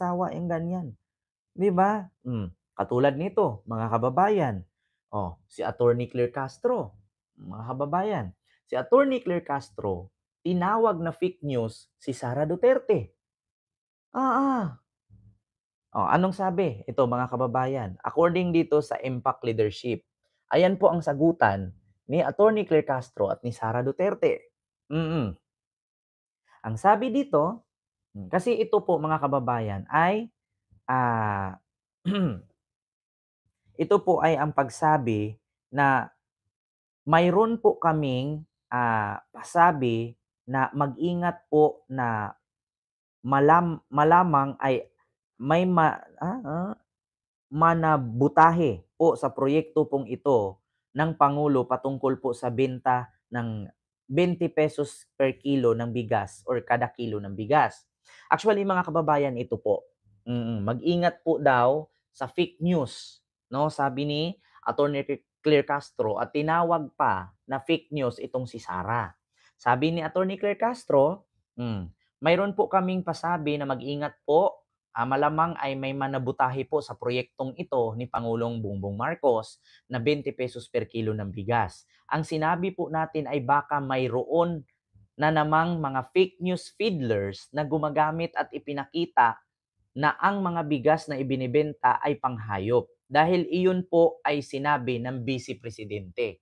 sawa yung ganyan, 'di ba? Katulad nito, mga kababayan, si Attorney Claire Castro, mga kababayan, si Attorney Claire Castro, tinawag na fake news si Sara Duterte. Oo. Anong sabi? Ito mga kababayan, according dito sa Impact Leadership, ayan po ang sagutan ni Attorney Claire Castro at ni Sara Duterte. Mm. Ang sabi dito, kasi ito po mga kababayan ay ah, ito po ay ang pagsabi na mayroon po kaming pasabi na mag-ingat po na malamang ay may manabutahe po sa proyekto pong ito ng Pangulo patungkol po sa benta ng 20 pesos per kilo ng bigas or kada kilo ng bigas. Actually mga kababayan, ito po, mag-ingat po daw sa fake news, 'no, sabi ni Attorney Claire Castro at tinawag pa na fake news itong si Sara. Sabi ni Attorney Claire Castro, mayroon po kaming pasabi na mag-ingat po. Malamang ay may manabutahe po sa proyektong ito ni Pangulong Bongbong Marcos na 20 pesos per kilo ng bigas. Ang sinabi po natin ay baka mayroon na namang mga fake news feedlers na gumagamit at ipinakita na ang mga bigas na ibinebenta ay panghayop. Dahil iyon po ay sinabi ng Vice Presidente.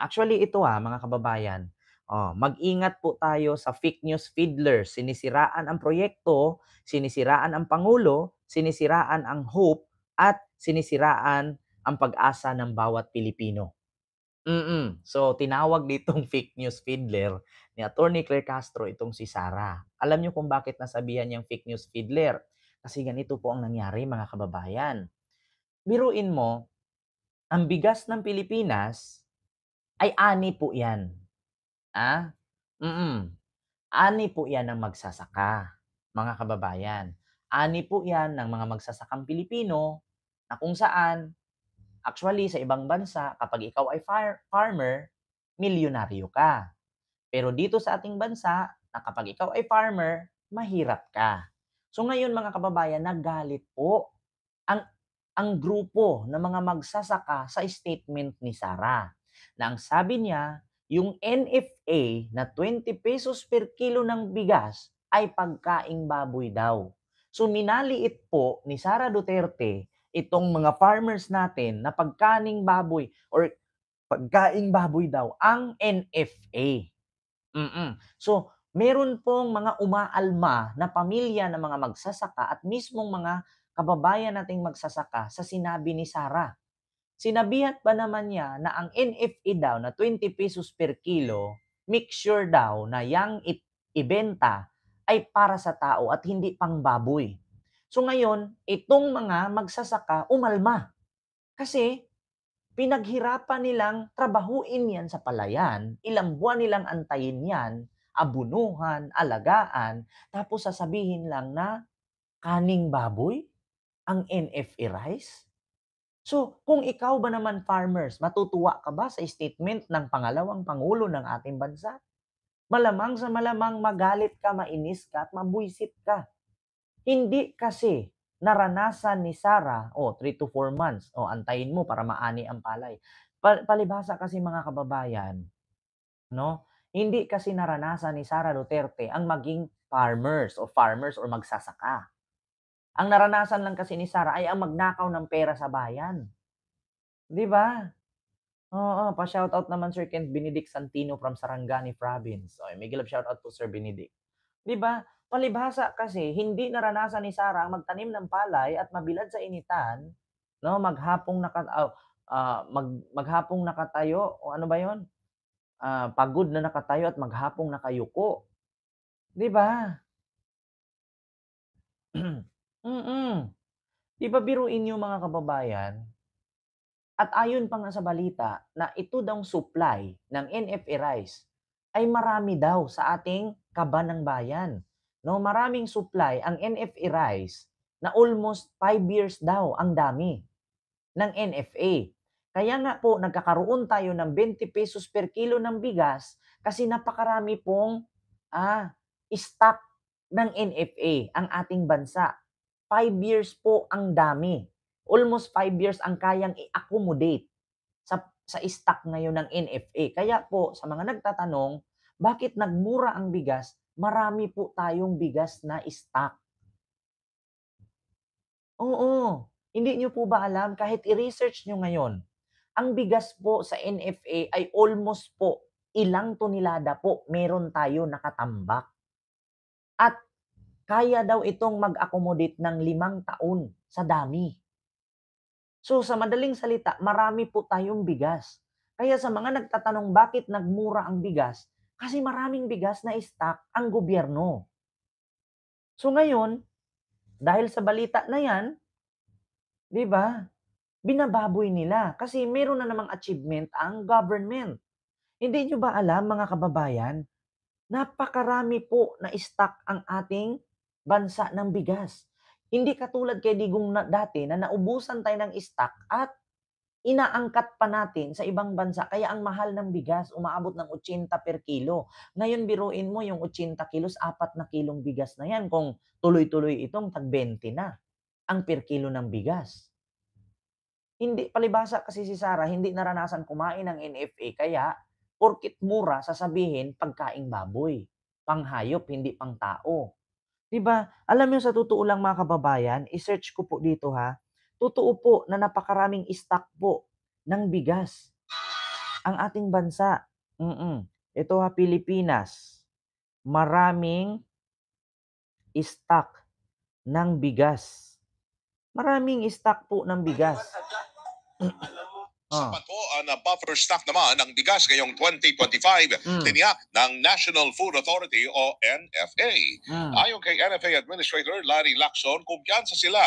Actually ito mga kababayan, mag-ingat po tayo sa fake news feedlers. Sinisiraan ang proyekto, sinisiraan ang Pangulo, sinisiraan ang hope, at sinisiraan ang pag-asa ng bawat Pilipino. So, tinawag ditong fake news fiddler ni Attorney Claire Castro itong si Sara. Alam niyo kung bakit nasabihan niyang fake news fiddler? Kasi ganito po ang nangyari mga kababayan. Biruin mo, ang bigas ng Pilipinas ay ani po yan. Ah? Mm. Ani po yan ng magsasaka, mga kababayan. Ani po yan ng mga magsasakang Pilipino na kung saan actually, sa ibang bansa, kapag ikaw ay farmer, milyonaryo ka. Pero dito sa ating bansa, na kapag ikaw ay farmer, mahirap ka. So ngayon mga kababayan, nagalit po ang grupo ng mga magsasaka sa statement ni Sara. Na ang sabi niya, yung NFA na 20 pesos per kilo ng bigas ay pagkaing baboy daw. So minaliit po ni Sara Duterte itong mga farmers natin na pagkaning baboy or pagkaing baboy daw ang NFA. So, meron pong mga umaalma na pamilya ng mga magsasaka at mismong mga kababayan nating magsasaka sa sinabi ni Sara. Sinabihan pa naman niya na ang NFA daw na 20 pesos per kilo, make sure daw na yang ibenta ay para sa tao at hindi pang baboy. So ngayon, itong mga magsasaka umalma kasi pinaghirapan nilang trabahuin yan sa palayan, ilang buwan nilang antayin yan, abunuhan, alagaan, tapos sasabihin lang na kaning baboy ang NFA rice? So, kung ikaw ba naman farmers, matutuwa ka ba sa statement ng pangalawang pangulo ng ating bansa? Malamang sa malamang magalit ka, mainis ka, at mabuisit ka. Hindi kasi naranasan ni Sarah, 3 to 4 months, antayin mo para maani ang palay. Palibhasa kasi mga kababayan, 'no? Hindi kasi naranasan ni Sara Duterte ang maging farmers or magsasaka. Ang naranasan lang kasi ni Sara ay ang magnakaw ng pera sa bayan, 'di ba? Oo, pa-shoutout naman Sir Kent Benedict Santino from Sarangani Province. Mega love shoutout po Sir Benedict. 'Di ba? Palibhasa kasi hindi naranasan ni Sarah ang magtanim ng palay at mabilad sa initan, 'no, maghapong nakatayo o ano ba 'yon? Pagod na nakatayo at maghapong nakayuko, 'di ba? Mm. 'Di ba biruin niyo mga kababayan, at ayon pa nga sa balita na ito daw supply ng NFA rice ay marami daw sa ating kaban ng bayan. No, maraming supply ang NFA rice na almost 5 years daw ang dami ng NFA. Kaya nga po nagkakaroon tayo ng 20 pesos per kilo ng bigas kasi napakarami pong stock ng NFA ang ating bansa. 5 years po ang dami. Almost 5 years ang kayang i-accommodate sa stock ngayon ng NFA. Kaya po sa mga nagtatanong, bakit nagmura ang bigas? Marami po tayong bigas na stock. Oo. Hindi niyo po ba alam kahit i-research niyo ngayon, ang bigas po sa NFA ay almost po ilang tonelada po meron tayo nakatambak. At kaya daw itong mag-accommodate ng 5 taon sa dami. So sa madaling salita, marami po tayong bigas. Kaya sa mga nagtatanong bakit nagmura ang bigas, kasi maraming bigas na stock ang gobyerno. So ngayon, dahil sa balita na yan, 'di ba? Binababoy nila kasi meron na namang achievement ang government. Hindi niyo ba alam mga kababayan, napakarami po na stock ang ating bansa ng bigas. Hindi katulad kay Digong na dati na naubusan tayo ng stock at inaangkat pa natin sa ibang bansa kaya ang mahal ng bigas, umaabot ng 80 per kilo. Ngayon biruin mo yung 80 kilos, 4 na kilong bigas na yan kung tuloy-tuloy itong tag-20 na ang per kilo ng bigas. Hindi palibhasa kasi si Sarah hindi naranasan kumain ng NFA kaya porket mura sasabihin pagkaing baboy, panghayop hindi pangtao. 'Di ba? Alam niyo sa totoo lang mga kababayan, i-search ko po dito ha, totoo po na napakaraming stock po ng bigas ang ating bansa. Ito ha, Pilipinas, maraming stock ng bigas. Maraming stock po ng bigas. Sapat po ang buffer stock naman ng bigas ngayong 2025, tiniyak ng National Food Authority o NFA. Ayon kay NFA Administrator Larry Lacson, kumpiyansa sila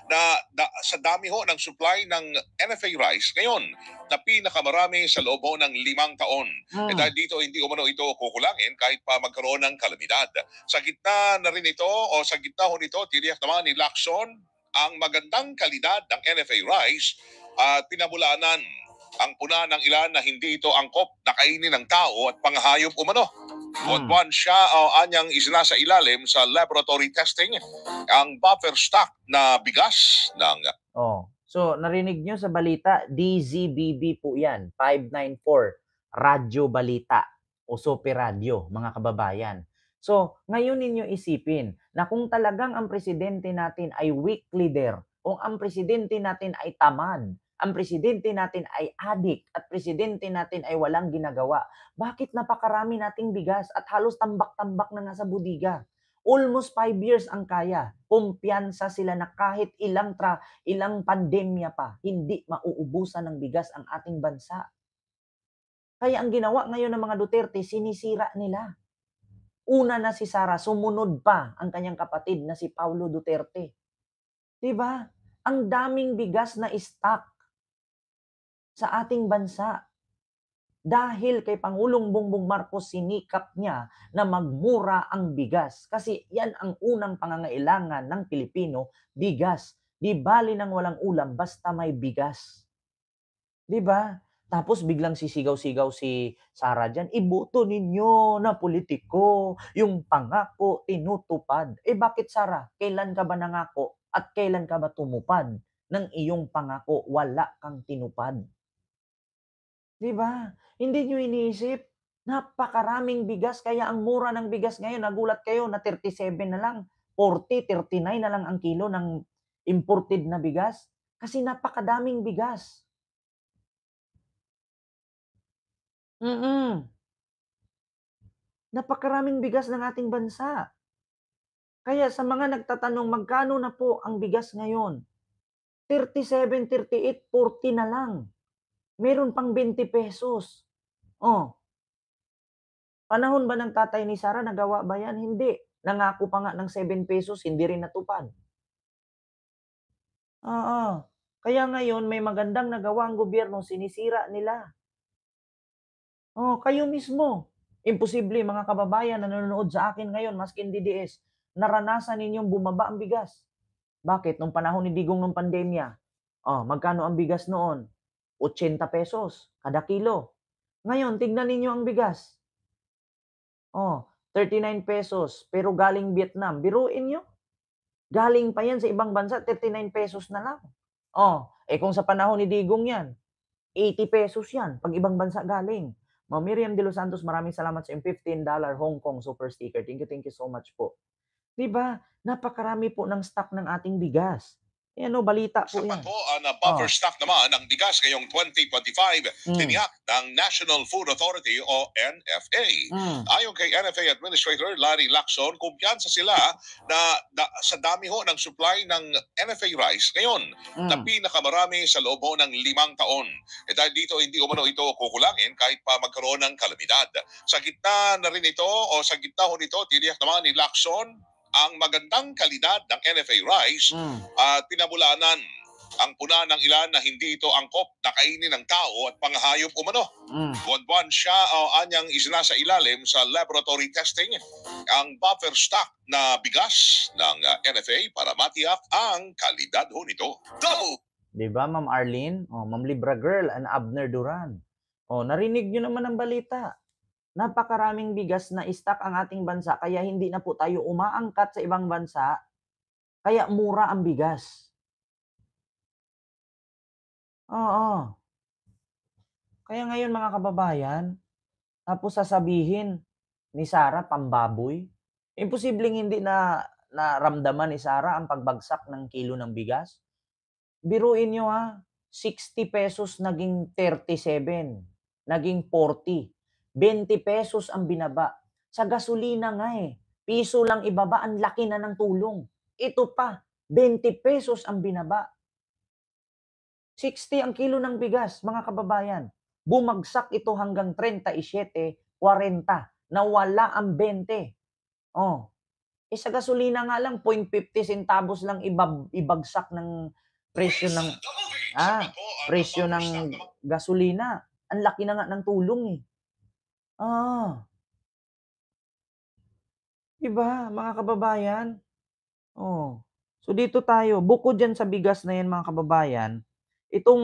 na sa dami ho ng supply ng NFA rice ngayon na pinakamarami sa loob ho ng 5 taon. Dahil dito hindi umano ito kukulangin kahit pa magkaroon ng kalamidad. Sa gitna na rin ito o sa gitna ho nito, tiniyak naman ni Lacson ang magandang kalidad ng NFA rice at pinabulaanan ang puna ng ilan na hindi ito angkop na kainin ng tao at panghayop umano. Buwan siya anyang isinasa ilalim sa laboratory testing ang buffer stock na bigas ng... So, narinig nyo sa balita, DZBB po yan, 594, Radyo Balita o Super Radio, mga kababayan. So, ngayon ninyo isipin na kung talagang ang presidente natin ay weak leader, kung ang presidente natin ay tamad, ang presidente natin ay adik at presidente natin ay walang ginagawa, bakit napakarami nating bigas at halos tambak-tambak na nga sa budiga? Almost 5 years ang kaya. Kumpiyansa sila na kahit ilang pandemya pa, hindi mauubusan ng bigas ang ating bansa. Kaya ang ginawa ngayon ng mga Duterte, sinisira nila. Una na si Sara, sumunod pa ang kanyang kapatid na si Paulo Duterte. 'Di ba? Ang daming bigas na stock sa ating bansa. Dahil kay Pangulong Bongbong Marcos, sinikap niya na magmura ang bigas. Kasi yan ang unang pangangailangan ng Pilipino, bigas. Di bali nang walang ulam, basta may bigas. Di ba? Tapos biglang sisigaw-sigaw si Sara dyan, iboto ninyo na politiko, yung pangako tinutupad. Bakit Sara? Kailan ka ba nangako at kailan ka ba tumupad ng iyong pangako? Wala kang tinupad. 'Di ba? Hindi niyo iniisip, napakaraming bigas kaya ang mura ng bigas ngayon, nagulat kayo na 37 na lang, 40, 39 na lang ang kilo ng imported na bigas kasi napakadaming bigas. Napakaraming bigas ng ating bansa. Kaya sa mga nagtatanong magkano na po ang bigas ngayon? 37, 38, 40 na lang. Meron pang 20 pesos. Panahon ba ng tatay ni Sara nagawa ba yan? Hindi. Nangako pa nga ng 7 pesos, hindi rin natupad. Oo. Kaya ngayon may magandang nagawa ang gobyerno, sinisira nila. Kayo mismo. Imposible mga kababayan na nanonood sa akin ngayon, maskin DDS, naranasan ninyong bumaba ang bigas. Bakit? Nung panahon ni Digong nung pandemya, magkano ang bigas noon? 80 pesos kada kilo. Ngayon, tignan ninyo ang bigas. 39 pesos, pero galing Vietnam. Biruin nyo. Galing pa yan sa ibang bansa, 39 pesos na lang. Oh, kung sa panahon ni Digong yan, 80 pesos yan 'pag ibang bansa galing. Ma'am Miriam De Los Santos, maraming salamat sa iyong $15 Hong Kong super sticker. Thank you so much po. 'Di ba, napakarami po ng stock ng ating bigas. Ayan o, balita po Sapat yan. po ang buffer Oh, stock naman ng bigas ngayong 2025, hmm, tiniyak ng National Food Authority o NFA. hmm, Ayon kay NFA Administrator Larry Lacson, kumpiyansa sila na sa dami ho ng supply ng NFA rice ngayon na hmm. pinakamarami sa loob ho ng 5 taon. Dahil dito hindi umano ito kukulangin kahit pa magkaroon ng kalamidad. Sa gitna na rin ito o sa gitna ho nito, tiniyak naman ni Lacson ang magandang kalidad ng NFA rice Hmm, at pinabulanan ang puna ng ilan na hindi ito angkop na kainin ng tao at panghayop umano. hmm. Buwan-buwan siya anyang isinasa ilalim sa laboratory testing ang buffer stock na bigas ng NFA para matiyak ang kalidad ho nito. Double! 'Di ba, Ma'am Arlene? Oh, Ma'am Libra Girl and Abner Duran. Oh, narinig niyo naman ang balita. Napakaraming bigas na stock ang ating bansa kaya hindi na po tayo umaangkat sa ibang bansa, kaya mura ang bigas. Oo. Kaya ngayon mga kababayan, tapos sasabihin ni Sarah pambaboy. Imposibleng hindi na naramdaman ni Sarah ang pagbagsak ng kilo ng bigas. Biruin niyo ₱60 naging 37, naging 40, ₱20 ang binaba. Sa gasolina nga piso lang ibaba, ang laki na ng tulong. Ito pa, ₱20 ang binaba. 60 ang kilo ng bigas, mga kababayan. Bumagsak ito hanggang 37, 40, nawala ang 20. Oh, sa gasolina nga lang 0.50 centavos lang ibagsak ng presyo ng Sapat ah, po ang presyo buffer stock ng naman. gasolina. Ang laki na nga ng tulong Ah, 'di ba mga kababayan? Oh. So dito tayo, bukod diyan sa bigas na 'yan mga kababayan, itong